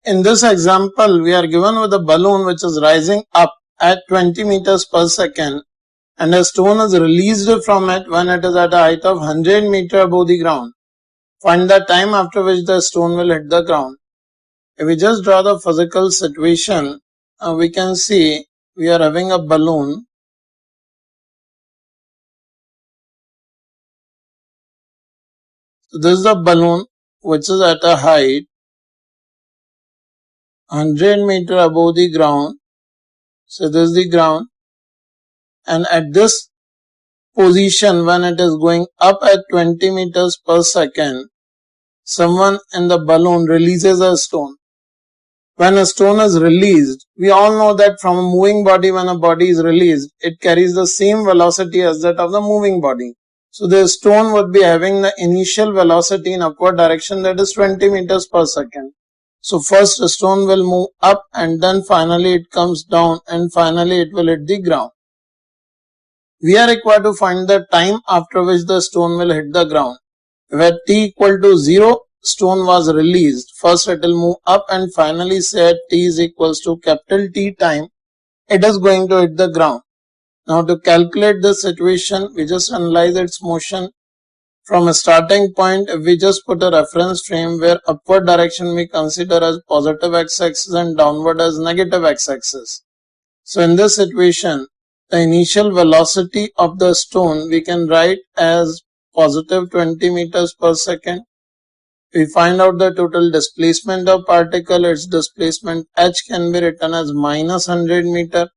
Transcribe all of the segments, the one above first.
In this example, we are given with a balloon which is rising up at 20 meters per second and a stone is released from it when it is at a height of 100 meters above the ground. Find the time after which the stone will hit the ground. If we just draw the physical situation, we can see we are having a balloon. So this is a balloon which is at a height 100 meters above the ground. So this is the ground, and at this position when it is going up at 20 meters per second, someone in the balloon releases a stone. When a stone is released, we all know that from a moving body, when a body is released, it carries the same velocity as that of the moving body. So the stone would be having the initial velocity in upward direction, that is 20 meters per second. So first a stone will move up and then finally it comes down and finally it will hit the ground. We are required to find the time after which the stone will hit the ground. If at t equal to 0, stone was released, first it will move up and finally say at t is equals to capital T time, it is going to hit the ground. Now to calculate this situation, we just analyze its motion. From a starting point, if we just put a reference frame where upward direction we consider as positive x-axis and downward as negative x-axis. So in this situation, the initial velocity of the stone we can write as positive 20 meters per second. We find out the total displacement of particle, its displacement h can be written as minus 100 meter.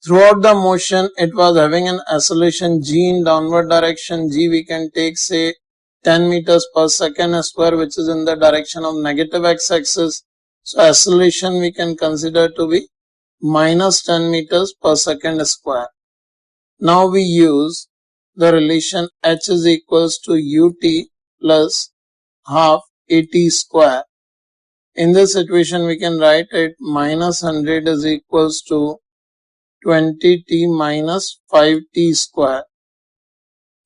Throughout the motion, it was having an acceleration g in downward direction. G we can take say 10 meters per second square, which is in the direction of negative x-axis. So acceleration we can consider to be minus 10 meters per second square. Now we use the relation h is equals to ut plus half at square. In this situation we can write it minus 100 is equals to 20t minus 5t square.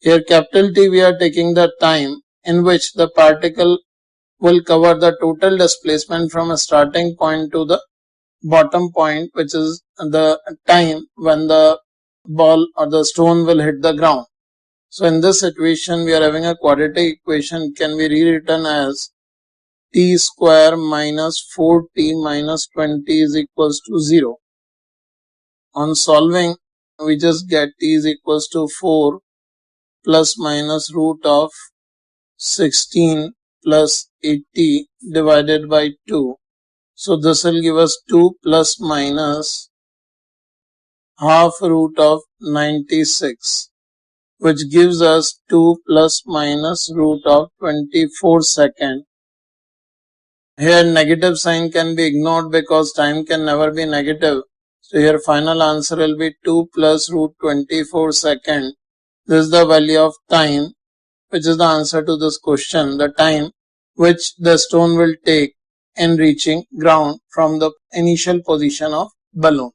Here capital T we are taking the time in which the particle will cover the total displacement from a starting point to the bottom point, which is the time when the ball or the stone will hit the ground. So in this situation we are having a quadratic equation can be rewritten as t square minus 4t minus 20 is equals to 0. On solving, we just get t is equals to 4 plus minus root of 16 plus 80 divided by 2. So this will give us 2 plus minus half root of 96, which gives us 2 plus minus root of 24 second. Here negative sign can be ignored because time can never be negative. So here final answer will be 2 plus root 24 second. This is the value of time, which is the answer to this question, the time which the stone will take in reaching ground from the initial position of balloon.